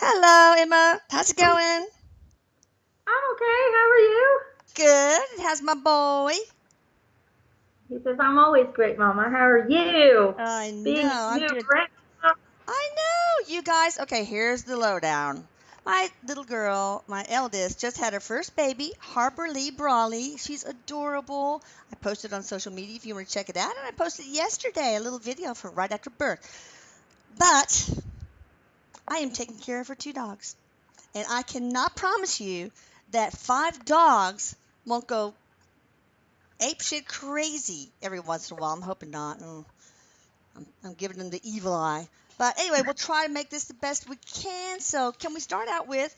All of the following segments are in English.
Hello, Emma. How's it going? I'm okay. How are you? Good. How's my boy? He says, I'm always great, Mama. How are you? I know. Being a I'm new doing. grandma. I know, you guys. Okay, here's the lowdown. My little girl, my eldest, just had her first baby, Harper Lee Brawley. She's adorable. I posted on social media if you want to check it out, and I posted yesterday a little video of her right after birth. But I am taking care of her two dogs, and I cannot promise you that five dogs won't go ape shit crazy every once in a while. I'm hoping not. I'm giving them the evil eye. But anyway, we'll try to make this the best we can. So, can we start out with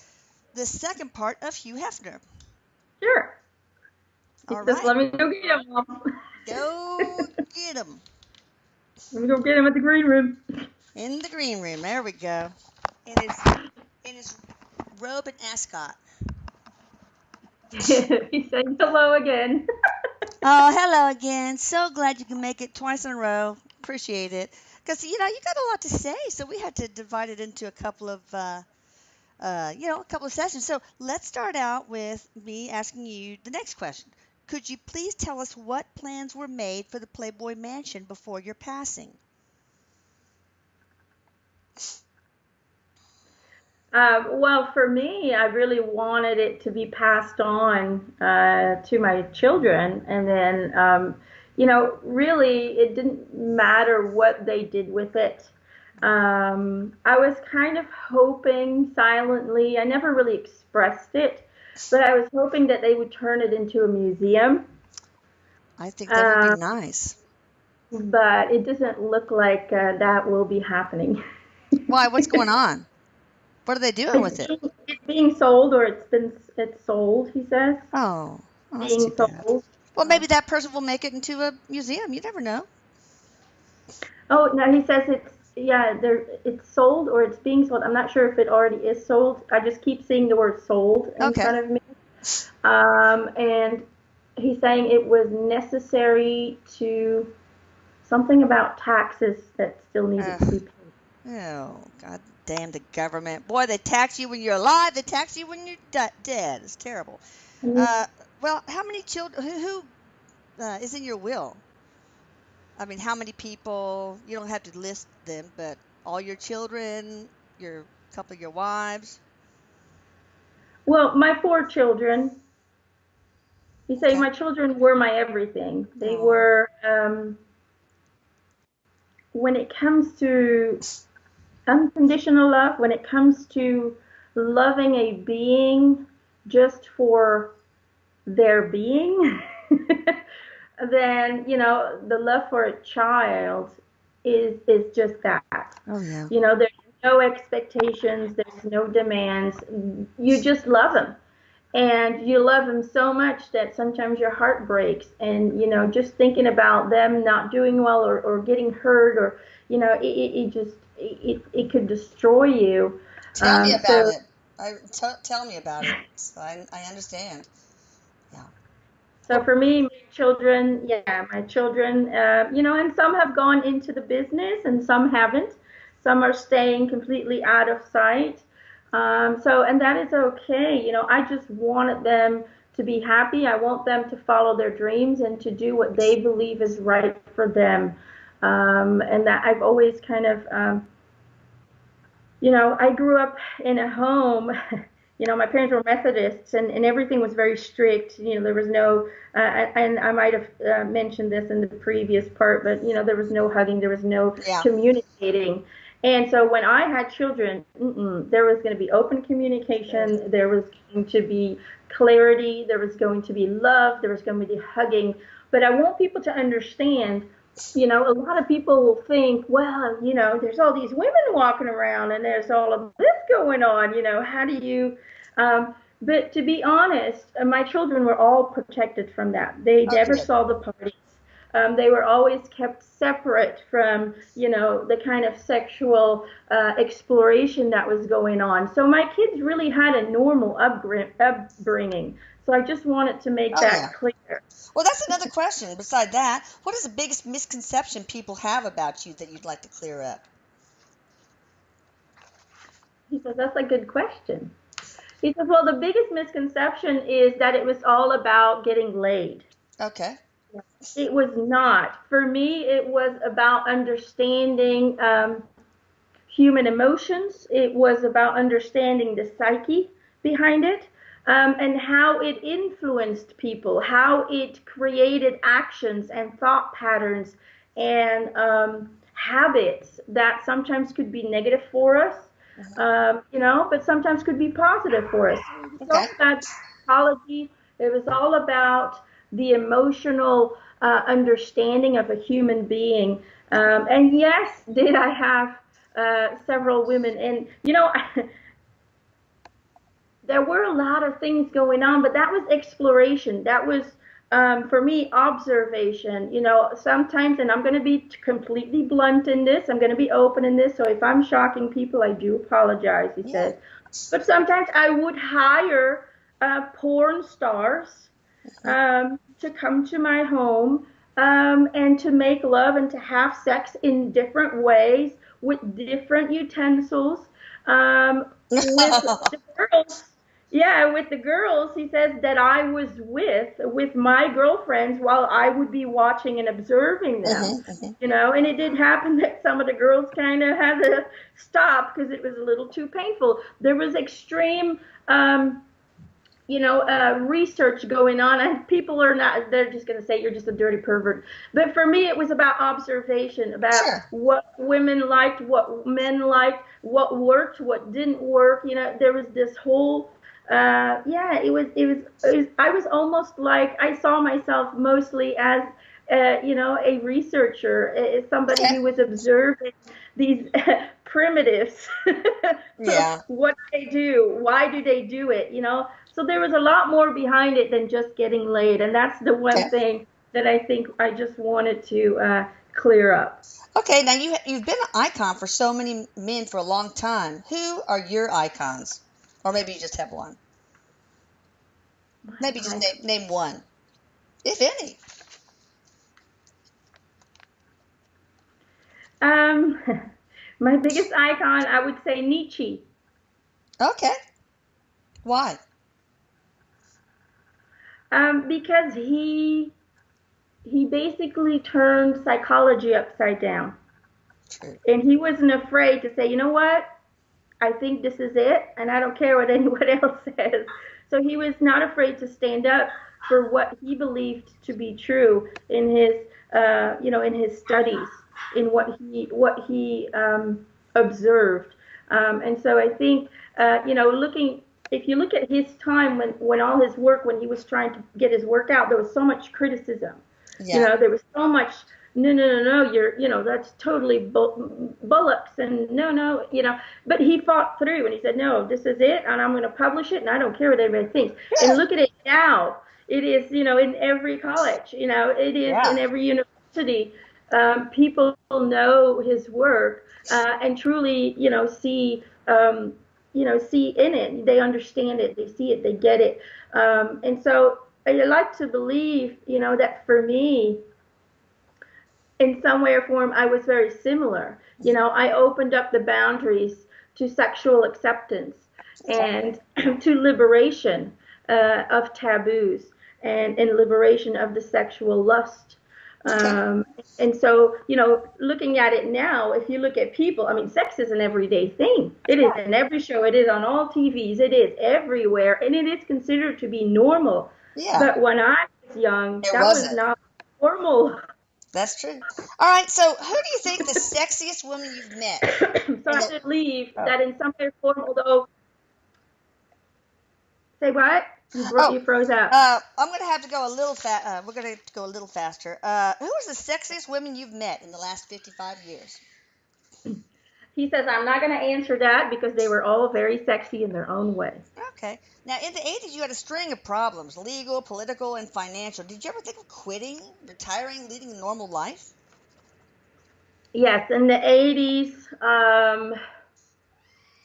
the second part of Hugh Hefner? Sure. He All says, right, let me go get him, Mom. go get him Let me go get him at the green room. in the green room. There we go. In his robe and ascot. He's saying hello again. Oh, hello again. So glad you can make it twice in a row. Appreciate it. Because you got a lot to say, so we had to divide it into a couple of a couple of sessions. So let's start out with me asking you the next question. Could you please tell us what plans were made for the Playboy Mansion before your passing? Well, for me, I really wanted it to be passed on to my children. And then, really, it didn't matter what they did with it. I was kind of hoping silently, I never really expressed it, but I was hoping that they would turn it into a museum. I think that would be Uh, nice. but it doesn't look like that will be happening. Why? What's going on? What are they doing with it? It's being sold, or it's sold. He says Oh, that's too being bad. sold. Well, Uh, maybe that person will make it into a museum. You never know. oh no, he says it's sold or it's being sold. I'm not sure if it already is sold. I just keep seeing the word sold in Okay. front of me. And he's saying it was necessary to something about taxes that still needed to be paid. Oh, God damn the government. Boy, they tax you when you're alive. They tax you when you're dead. It's terrible. Mm. Uh, well, how many children? Who is in your will? I mean, how many people? You don't have to list them, but all your children, your couple of your wives. Well, my four children. He's saying Okay. my children were my everything. They Oh, were when it comes to unconditional love, when it comes to loving a being just for their being, then the love for a child is just that. oh yeah. There's no expectations, there's no demands. You just love them. And you love them so much that sometimes your heart breaks, and just thinking about them not doing well, or getting hurt, or it just it could destroy you. Tell me about So it. Tell me about it. So I understand. Yeah. so Well, for me, my children, and some have gone into the business and some haven't. Some are staying completely out of sight. And that is okay. I just wanted them to be happy. I want them to follow their dreams and to do what they believe is right for them. And that I've always kind of, I grew up in a home. My parents were Methodists, and everything was very strict. There was no, and I might have mentioned this in the previous part, but there was no hugging, there was no yeah. communicating. And so when I had children, there was going to be open Good. communication, there was going to be clarity, there was going to be love, there was going to be hugging. But I want people to understand, a lot of people will think, well, there's all these women walking around and there's all of this going on. How do you? But to be honest, my children were all protected from that. They Oh, never good. saw the parties. They were always kept separate from, the kind of sexual exploration that was going on. So my kids really had a normal upbringing. So I just wanted to make Oh yeah. that clear. Well, that's another question. Beside that, what is the biggest misconception people have about you that you'd like to clear up? He says, that's a good question. He says, well, the biggest misconception is that it was all about getting laid. Okay. It was not. For me, it was about understanding human emotions. It was about understanding the psyche behind it, and how it influenced people, how it created actions and thought patterns and habits that sometimes could be negative for us, but sometimes could be positive for us. It was Okay. all about psychology. It was all about the emotional understanding of a human being. And yes, did I have several women? And, there were a lot of things going on, but that was exploration. That was, for me, observation. Sometimes, and I'm going to be completely blunt in this, I'm going to be open in this. So if I'm shocking people, I do apologize, he Yeah. says. But sometimes I would hire porn stars Mhm. to come to my home, and to make love and to have sex in different ways with different utensils, with the girls. Yeah, with the girls, he says that I was with my girlfriends while I would be watching and observing them. Mhm, mhm. And it did happen that some of the girls kind of had to stop because it was a little too painful. There was extreme research going on, and people are not, they're just going to say you're just a dirty pervert. But for me, it was about observation, about Sure. what women liked, what men liked, what worked, what didn't work. There was this whole, yeah, I was almost like, I saw myself mostly as, a researcher, somebody Okay. who was observing these primitives. Yeah. What do they do? Why do they do it? So there was a lot more behind it than just getting laid, and that's the Okay. one thing that I think I just wanted to clear up. Okay. Now you've been an icon for so many men for a long time. Who are your icons? Or maybe you just have one. Maybe just My name one, if any. icon. My biggest icon, I would say Nietzsche, Okay. Why? because he basically turned psychology upside down, True. and he wasn't afraid to say, you know what, I think this is it, and I don't care what anyone else says. So he was not afraid to stand up for what he believed to be true in his, in his studies, in what he observed. And so I think, looking, if you look at his time when all his work, when he was trying to get his work out, there was so much criticism. Yeah. There was so much, no, no, no, no, that's totally bullocks, and no, no, but he fought through and he said, no, this is it, and I'm going to publish it, and I don't care what everybody thinks. And Good. look at it now. It is, in every college, it is in Yeah. every university. People know his work, and truly, see in it. They understand it. They see it. They get it. And so I like to believe, that for me, in some way or form, I was very similar. I opened up the boundaries to sexual acceptance Okay. and to liberation of taboos, and liberation of the sexual lust. Okay. Um, and so, looking at it now, if you look at people, I mean, sex is an everyday thing. It is in every show, it is on all TVs, it is everywhere, and it is considered to be normal. Yeah. But when I was young, It that was wasn't. not normal. That's true. All right. So, who do you think the sexiest woman you've met So in I the? believe Oh. that in some way or form, although, say what? Oh. You froze up. I'm gonna have to go a little we're gonna have to go a little faster. Who is the sexiest woman you've met in the last 55 years? He says, I'm not going to answer that because they were all very sexy in their own way. Okay. Now, in the 80s, you had a string of problems: legal, political, and financial. Did you ever think of quitting, retiring, leading a normal life? Yes, in the 80s,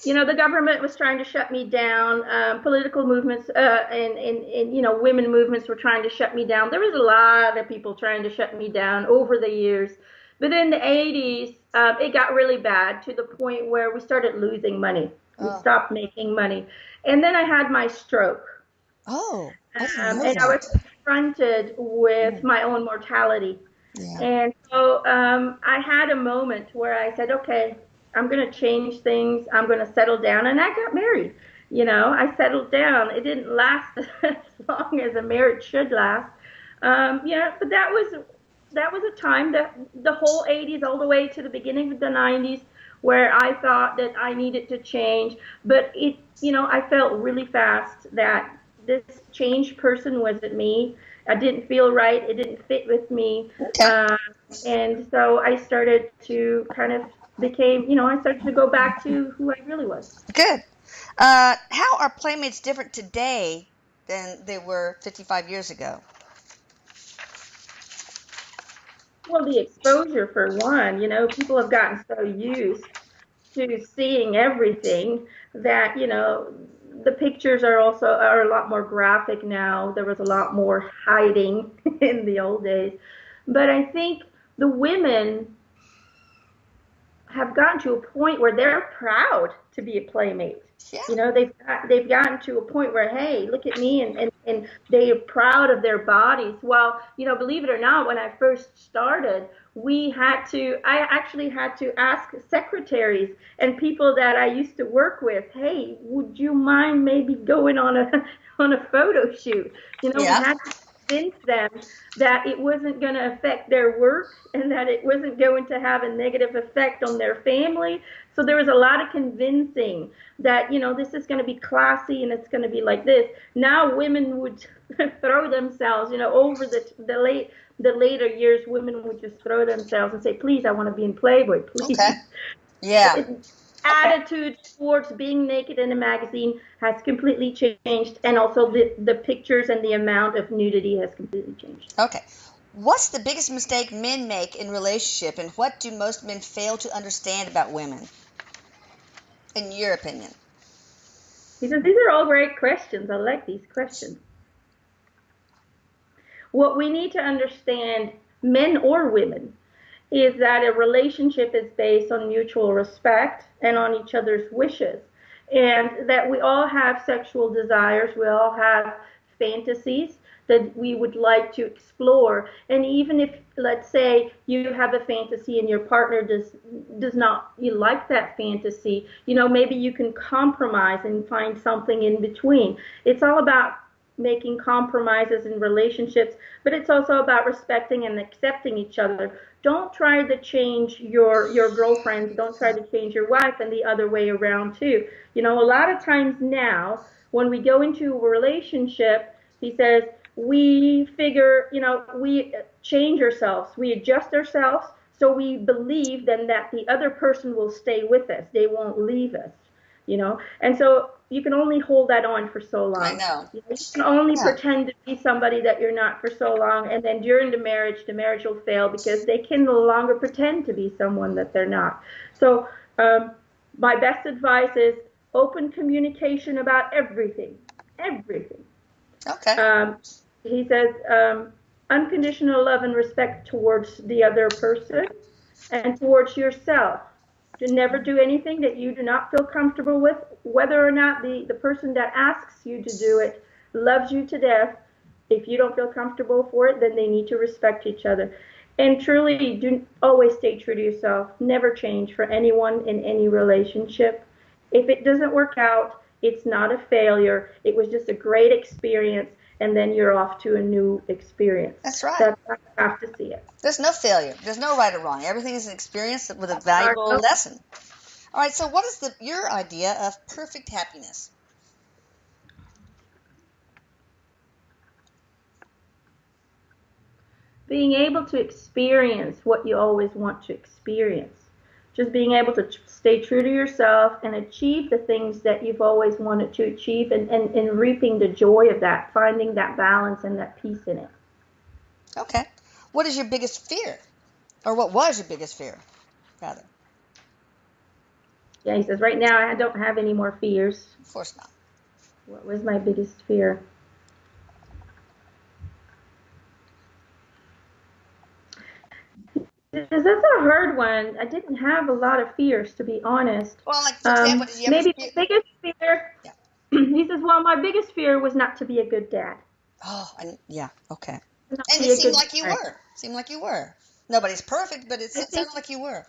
the government was trying to shut me down. Political movements, and women movements were trying to shut me down. There was a lot of people trying to shut me down over the years. But in the 80s, it got really bad to the point where we started losing money. We Oh. stopped making money. And then I had my stroke. Oh, I didn't know And I was that. confronted with Mm, my own mortality. yeah. And so I had a moment where I said, okay, I'm going to change things. I'm going to settle down. And I got married. I settled down. It didn't last as long as a marriage should last. But that was a time that the whole 80s all the way to the beginning of the 90s where I thought that I needed to change. But I felt really fast that this changed person wasn't me. I didn't feel right. It didn't fit with me. Okay. Uh, and so I started to I started to go back to who I really was. Good. How are playmates different today than they were 55 years ago? Well, the exposure for one, people have gotten so used to seeing everything that, the pictures are a lot more graphic now. There was a lot more hiding in the old days. But I think the women have gotten to a point where they're proud to be a playmate. Yeah. They've gotten to a point where, hey, look at me, and they are proud of their bodies. Well, believe it or not, when I first started, I actually had to ask secretaries and people that I used to work with, hey, would you mind maybe going on a on a photo shoot? We Yeah. had to convince them that it wasn't going to affect their work and that it wasn't going to have a negative effect on their family. So there was a lot of convincing that, this is going to be classy and it's going to be like this. Now women would throw themselves, over the later years, women would just throw themselves and say, please, I want to be in Playboy, Okay. please. Yeah. Okay. Attitude towards being naked in a magazine has completely changed, and also the pictures and the amount of nudity has completely changed. Okay. What's the biggest mistake men make in relationship, and what do most men fail to understand about women, in your opinion? He says, these are all great questions. I like these questions. What we need to understand, men or women, is that a relationship is based on mutual respect and on each other's wishes. And that we all have sexual desires, we all have fantasies that we would like to explore. And even if, let's say, you have a fantasy and your partner does not you like that fantasy, maybe you can compromise and find something in between. It's all about making compromises in relationships, but it's also about respecting and accepting each other. Don't try to change your girlfriends. Don't try to change your wife, and the other way around too. A lot of times now, when we go into a relationship, he says we figure, we change ourselves, we adjust ourselves, so we believe then that the other person will stay with us. They won't leave us. And so you can only hold that on for so I long. know. You can only Yeah. pretend to be somebody that you're not for so long, and then during the marriage will fail because they can no longer pretend to be someone that they're not. So my best advice is open communication about everything, everything. Okay. Um, he says unconditional love and respect towards the other person and towards yourself. To never do anything that you do not feel comfortable with, whether or not the person that asks you to do it loves you to death. If you don't feel comfortable for it, then they need to respect each other. And truly, do always stay true to yourself. Never change for anyone in any relationship. If it doesn't work out, it's not a failure. It was just a great experience, and then you're off to a new experience. That's right. That's how I have to see it. There's no failure. There's no right or wrong. Everything is an experience with a valuable lesson. All right. So, what is your idea of perfect happiness? Being able to experience what you always want to experience. Just being able to stay true to yourself and achieve the things that you've always wanted to achieve, and reaping the joy of that, finding that balance and that peace in it. Okay. What is your biggest fear? Or what was your biggest fear, rather? Yeah, he says, right now I don't have any more fears. Of course not. What was my biggest fear? That's a hard one. I didn't have a lot of fears, to be honest. Well, like for example, did you ever Maybe feel? the biggest fear, Yeah. he says, well, my biggest fear was not to be a good dad, Oh, yeah. Okay. not And be it a seemed good like you parent. were. Seemed like you were. Nobody's perfect, but it I think, sounded like you were.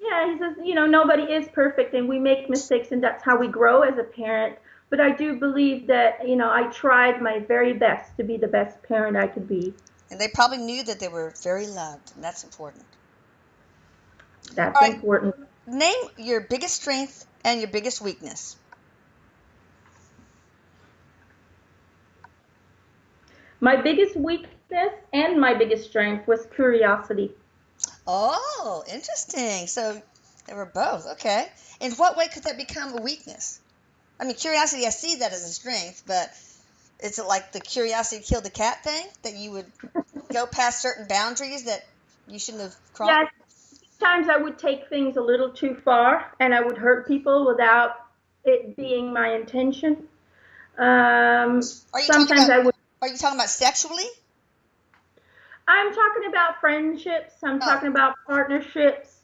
yeah, he says, nobody is perfect and we make mistakes and that's how we grow as a parent. But I do believe that, I tried my very best to be the best parent I could be. And they probably knew that they were very loved, and that's important. All That's right. important. Name your biggest strength and your biggest weakness. My biggest weakness and my biggest strength was curiosity. Oh, interesting. So they were both. Okay. In what way could that become a weakness? I mean, curiosity, I see that as a strength, but is it like the curiosity killed the cat thing? That you would go past certain boundaries that you shouldn't have crossed? Yes, sometimes I would take things a little too far and I would hurt people without it being my intention. Are you talking Sometimes about I would. are you talking about sexually? I'm talking about friendships. I'm Oh, talking about partnerships.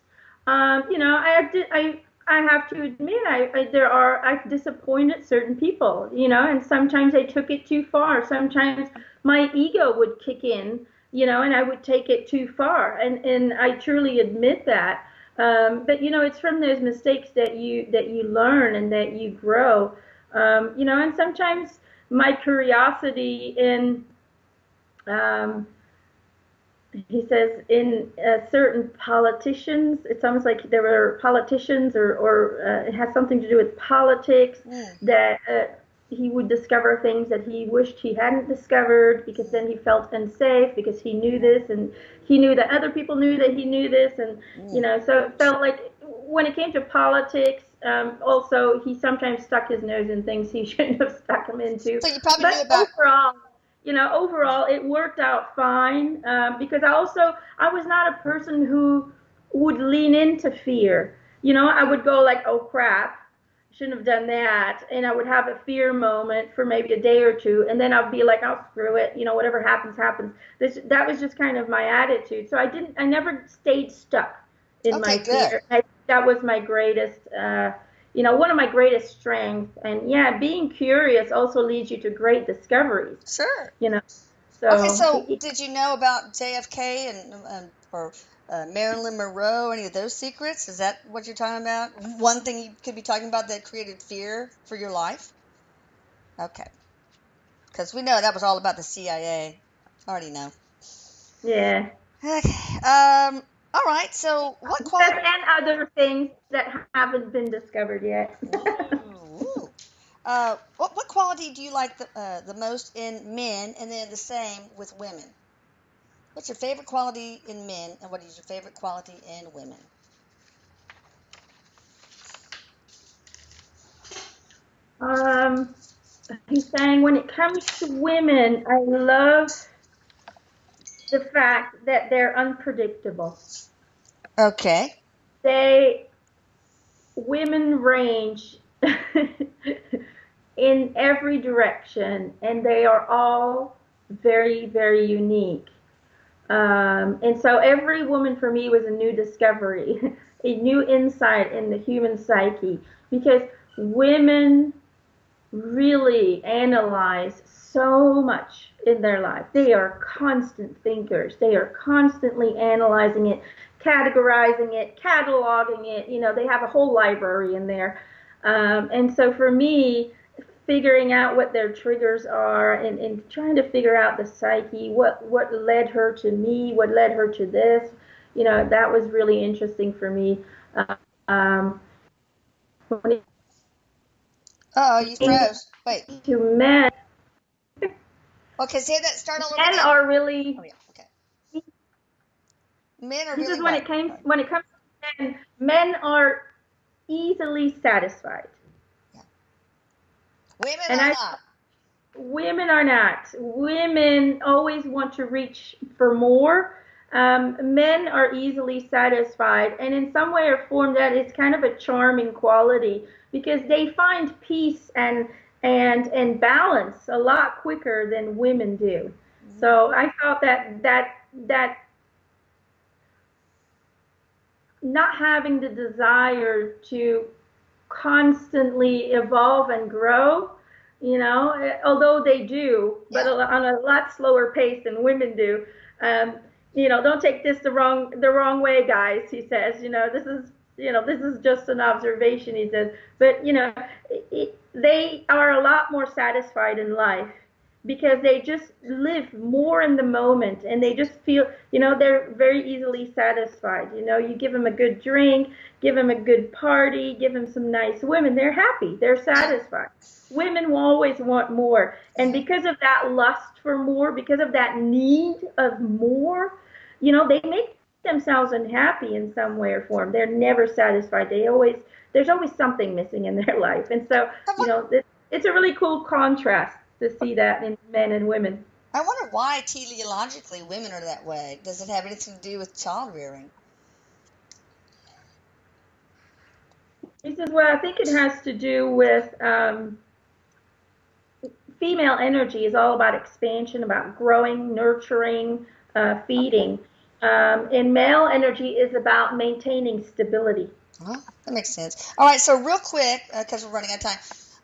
I have to admit, I've disappointed certain people, and sometimes I took it too far. Sometimes my ego would kick in, and I would take it too far, and I truly admit that. But it's from those mistakes that you learn and that you grow. And sometimes my curiosity in um, he says in certain politicians, it's almost like there were politicians or it has something to do with politics mm, that he would discover things that he wished he hadn't discovered because then he felt unsafe because he knew this and he knew that other people knew that he knew this and mm. so it felt like when it came to politics, also he sometimes stuck his nose in things he shouldn't have stuck him into. So you probably But knew about. overall it worked out fine because I was not a person who would lean into fear. I would go like, oh crap, shouldn't have done that, and I would have a fear moment for maybe a day or two, and then I'd be like, oh screw it, whatever happens happens. That was just kind of my attitude. So I never stayed stuck in Okay, my good. fear. That was my greatest one of my greatest strengths. And yeah, being curious also leads you to great discoveries. Sure. You know, Okay, so so did you know about JFK and or Marilyn Monroe? Any of those secrets? Is that what you're talking about? One thing you could be talking about that created fear for your life? Okay, because we know that was all about the CIA. Already know. yeah, Okay. All right. So, what yes, quality? and other things that haven't been discovered yet. Ooh. What quality do you like the most in men, and then the same with women? What's your favorite quality in men, and what is your favorite quality in women? um, he's saying when it comes to women, I love the fact that they're unpredictable. Okay. They Women range in every direction, and they are all very, very unique. And so every woman for me was a new discovery, a new insight in the human psyche, because women really analyze so much in their life. They are constant thinkers. They are constantly analyzing it, categorizing it, cataloging it. They have a whole library in there. And so for me, figuring out what their triggers are and trying to figure out the psyche, what led her to me, what led her to this, that was really interesting for me. Um, when it Oh, you came froze. Wait. to men, Okay, say that. Start all over men again. are Oh really yeah. Okay. Men are he says really what? Sorry. when it comes to men are easily satisfied. Yeah. Women And are not. women are not. Women always want to reach for more. Men are easily satisfied, and in some way or form, that is kind of a charming quality because they find peace and balance a lot quicker than women do. Mhm. So I thought that not having the desire to constantly evolve and grow, although they do, but Yeah. on a lot slower pace than women do. Um, don't take this the wrong way, guys. He says, this is just an observation. He says, but they are a lot more satisfied in life because they just live more in the moment and they just feel, they're very easily satisfied. You give them a good drink, give them a good party, give them some nice women, they're happy, they're Yeah. satisfied. Women will always want more. And Hmm. because of that lust for more, because of that need of more, they make themselves unhappy in some way or form. They're never satisfied. There's always something missing in their life. And so, I wonder, it's a really cool contrast to see that in men and women. I wonder why teleologically women are that way. Does it have anything to do with child rearing? He says, well, I think it has to do with female energy is all about expansion, about growing, nurturing, feeding. And male energy is about maintaining stability. Well, that makes sense. All right, so real quick, because we're running out of time.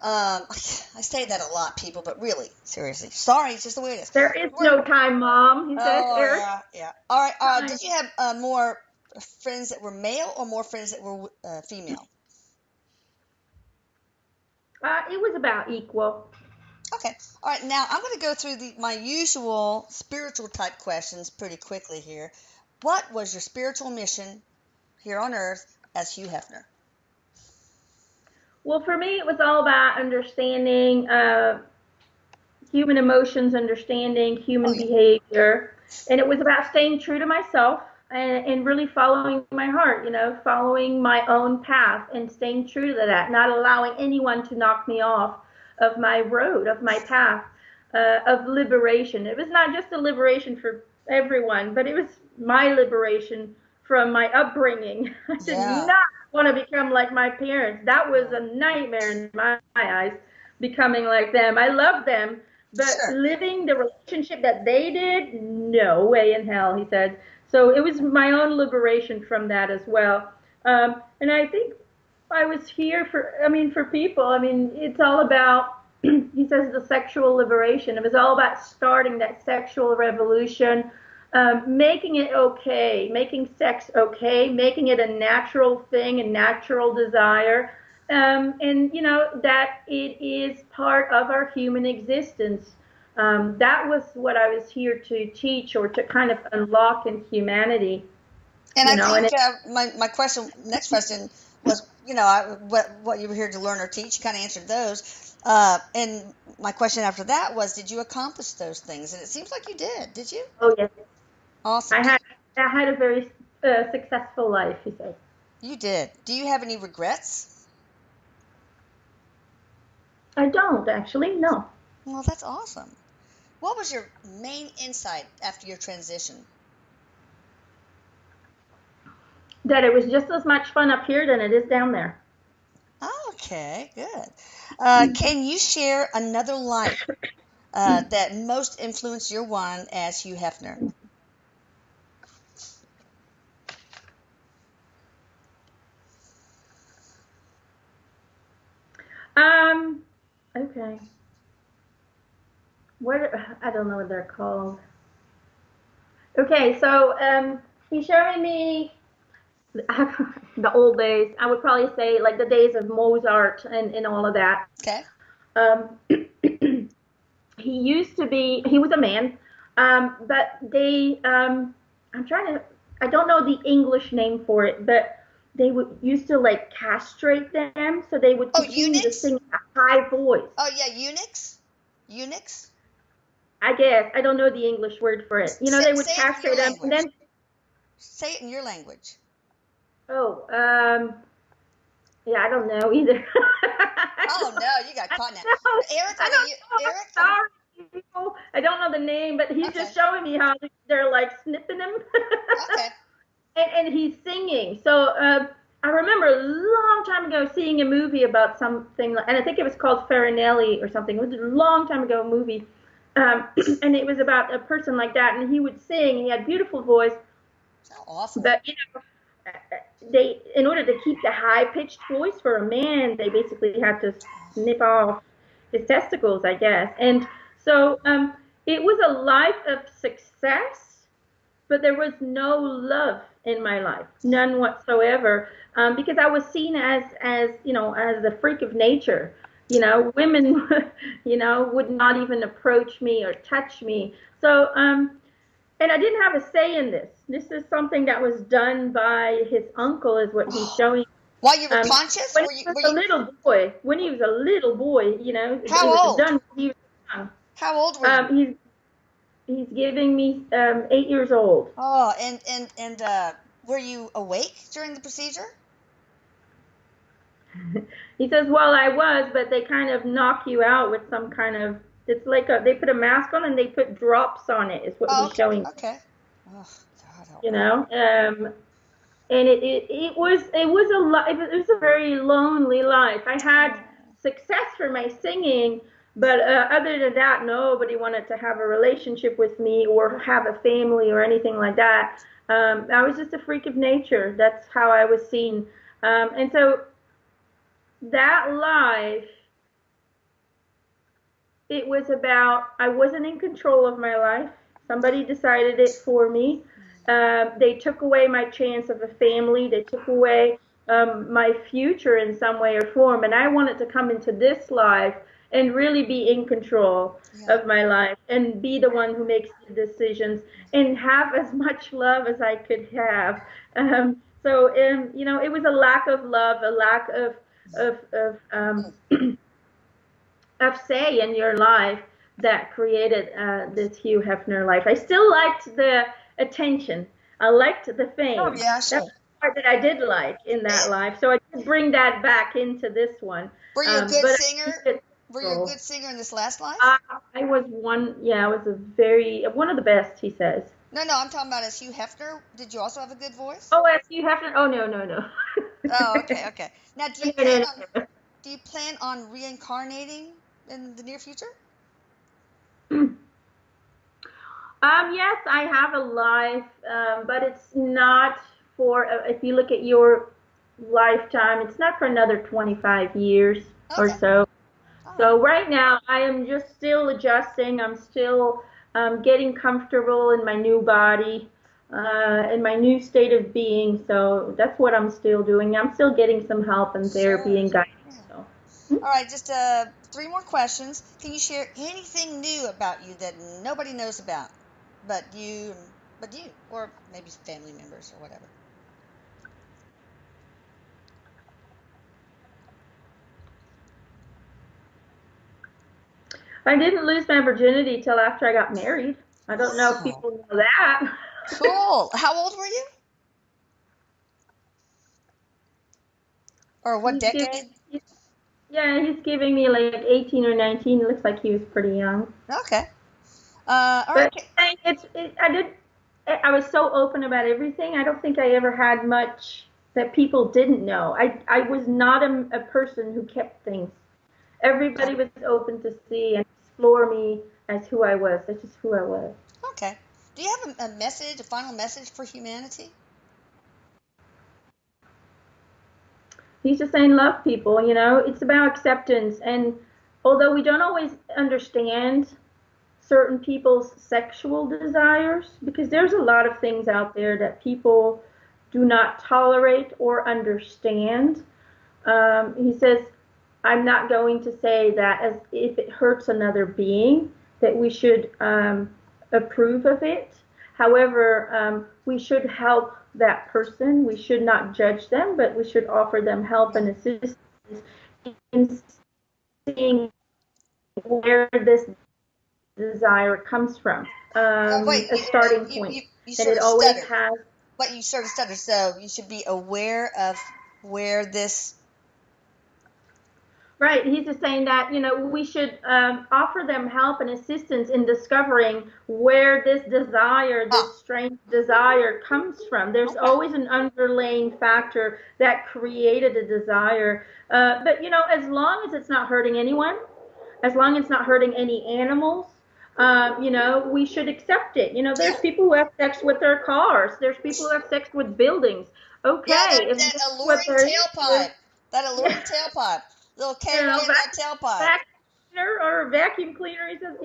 I say that a lot, people, but really, seriously, sorry, it's just the way it is. There is We're, no time, Mom, he says, oh Eric. yeah, yeah. All right. Time. Did you have more friends that were male or more friends that were female? It was about equal. Okay. All right. Now I'm going to go through my usual spiritual type questions pretty quickly here. What was your spiritual mission here on Earth as Hugh Hefner? Well, for me, it was all about understanding human emotions, understanding Oh human yeah. behavior, and it was about staying true to myself and really following my heart, following my own path and staying true to that, not allowing anyone to knock me off of my road, of my path of liberation. It was not just a liberation for everyone, but it was my liberation from my upbringing. I did Yeah. not want to become like my parents. That was Yeah. a nightmare in my eyes, becoming like them. I love them, but Sure. living the relationship that they did, no way in hell, he said. So it was my own liberation from that as well. And I think I was here for people. It's all about, he says, the sexual liberation. It was all about starting that sexual revolution, making it okay, making sex okay, making it a natural thing, a natural desire. And that it is part of our human existence. That was what I was here to teach or to kind of unlock in humanity, And I and think my next question was, what you were here to learn or teach. You kind of answered those. And my question after that was, did you accomplish those things? And it seems like you did. Did you? oh yes, Awesome. I had I had a very successful life, he says. You did. Do you have any regrets? I don't actually, no. Well, that's awesome. What was your main insight after your transition? That it was just as much fun up here than it is down there. Okay, good. Can you share another life that most influenced your one as Hugh Hefner? Okay. What, I don't know what they're called. Okay, so he's showing me the old days. I would probably say like the days of Mozart and all of that. Okay. Um, he was a man, but I don't know the English name for it, but they used to like castrate them so they would Oh, continue to eunuchs? sing a high voice. Oh, yeah, eunuchs? Eunuchs? I guess I don't know the English word for it. Say, They would say it in your castrate them, and language. then Say it in your language. oh, yeah, I don't know either. Oh no, you got I caught now. don't know. Eric, I are don't you know. Eric? I'm sorry, people. I don't know the name, but he's Okay, just showing me how they're like snipping him, okay. and he's singing. So I remember a long time ago seeing a movie about something, and I think it was called Farinelli or something. It was a long time ago movie, and it was about a person like that, and he would sing. He had a beautiful voice, So awesome. but they, in order to keep the high pitched voice for a man, they basically had to snip off his testicles, I guess. And so it was a life of success, but there was no love in my life, none whatsoever, because I was seen as as the freak of nature. Women, would not even approach me or touch me. So, and I didn't have a say in this. This is something that was done by his uncle, is what he's showing. While you were conscious? When he was a little boy, it How was old? done when he was young. How old were you? He's giving me 8 years old. Oh, and were you awake during the procedure? He says, well, I was, but they kind of knock you out with some kind of, it's like they put a mask on and they put drops on it, is what he's Okay. showing. Okay. Oh, God, You know, and it was a very lonely life. I had success for my singing, but other than that, nobody wanted to have a relationship with me or have a family or anything like that. I was just a freak of nature. That's how I was seen. And so that life, it was about, I wasn't in control of my life. Somebody decided it for me. They took away my chance of a family. They took away my future in some way or form. And I wanted to come into this life and really be in control of my life and be the one who makes the decisions and have as much love as I could have. It was a lack of love, a lack of of say in your life that created this Hugh Hefner life. I still liked the attention. I liked the fame. Oh, yeah, sure. That's the part that I did like in that life. So I did bring that back into this one. Were you a good singer? Were you a So good singer in this last life? I was I was one of the best, he says. No, I'm talking about as Hugh Hefner. Did you also have a good voice? Oh, as Hugh Hefner? Oh, no. Oh, okay. Now, do you plan on reincarnating in the near future? Yes, I have a life, but it's not for, if you look at your lifetime, it's not for another 25 years or so. So right now, I am just still adjusting. I'm still getting comfortable in my new body, in my new state of being. So that's what I'm still doing. I'm still getting some help and therapy and guidance. So. All right, just 3 more questions. Can you share anything new about you that nobody knows about, but you, or maybe family members or whatever? I didn't lose my virginity till after I got married. I don't know if people know that. Cool. How old were you? Or what decade? He's giving me like 18 or 19. It looks like he was pretty young. Okay. All right. I was so open about everything. I don't think I ever had much that people didn't know. I was not a person who kept things. Everybody was open to see and explore me as who I was. That's just who I was. Okay. Do you have a message, a final message for humanity? He's just saying love people, it's about acceptance. And although we don't always understand certain people's sexual desires, because there's a lot of things out there that people do not tolerate or understand. He says, I'm not going to say that as if it hurts another being, that we should approve of it. However, we should help that person. We should not judge them, but we should offer them help and assistance in seeing where this desire comes from. A starting point. You and it always has. But you sort of stutter, so you should be aware of where this. Right. He's just saying that, we should offer them help and assistance in discovering where this desire, this strange desire comes from. There's always an underlying factor that created a desire. But, as long as it's not hurting anyone, as long as it's not hurting any animals, we should accept it. There's people who have sex with their cars. There's people who have sex with buildings. Yeah, okay, if that this is what alluring they're into, tailpipe. That alluring yeah, tailpipe. Little you K right know, in that tailpipe. vacuum cleaner or a vacuum cleaner. He says,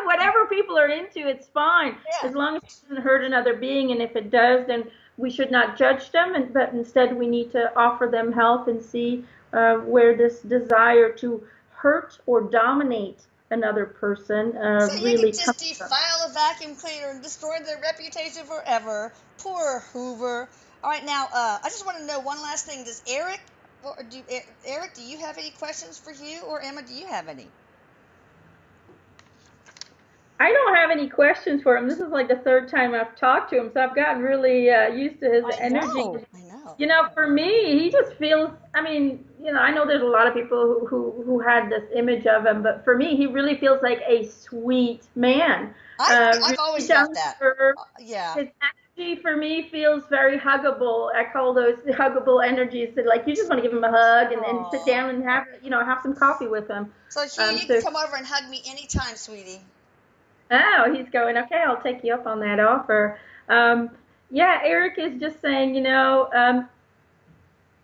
whatever people are into, it's fine Yeah. as long as it doesn't hurt another being. And if it does, then we should not judge them, but instead we need to offer them help and see where this desire to hurt or dominate another person So you really could just comes from. defile a vacuum cleaner and destroy their reputation forever. Poor Hoover. All right, now I just want to know one last thing. Does Eric, or Eric, do you have any questions for Hugh, or Emma? Do you have any? I don't have any questions for him. This is like the third time I've talked to him, so I've gotten really used to his I energy. know. I know. For me, he just feels. I mean, I know there's a lot of people who had this image of him, but for me, he really feels like a sweet man. I've Really always down felt to that. earth. Yeah. His energy for me feels very huggable. I call those huggable energies. That like you just want to give him a hug and sit Oh. down and have some coffee with him. So Hugh, you can So come over and hug me anytime, sweetie. Oh, he's going, okay, I'll take you up on that offer. Um, yeah, Eric is just saying, I'm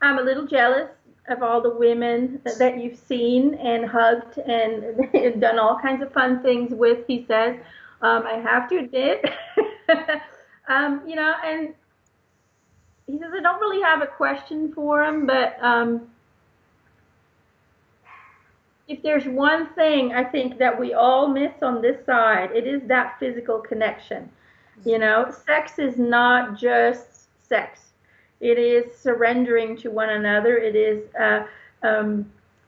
a little jealous of all the women that you've seen and hugged and done all kinds of fun things with, he says. I have to admit, and he says, I don't really have a question for him, but if there's one thing I think that we all miss on this side, it is that physical connection. Sex is not just sex. It is surrendering to one another. It is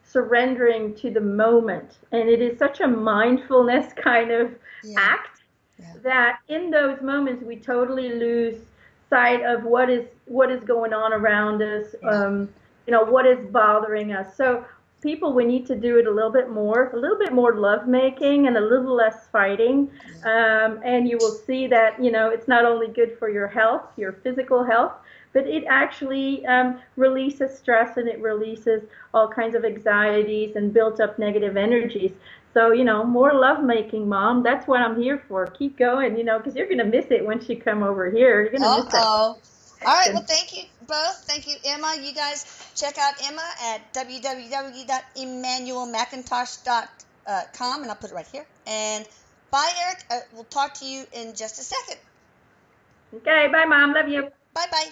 surrendering to the moment. And it is such a mindfulness kind of Yeah. act Yeah. that in those moments we totally lose sight of what is going on around us, Yeah. what is bothering us. So people, we need to do it a little bit more lovemaking and a little less fighting. Yeah. And you will see that, it's not only good for your health, your physical health, but it actually releases stress and it releases all kinds of anxieties and built up negative energies. So, more lovemaking, Mom. That's what I'm here for. Keep going, because you're going to miss it once you come over here. You're going to miss that Uh-oh. All right, well, connection. thank you both. Thank you, Emma. You guys check out Emma at www.emmanuelmacintosh.com, and I'll put it right here. And bye, Eric. We'll talk to you in just a second. Okay, bye, Mom. Love you. Bye-bye.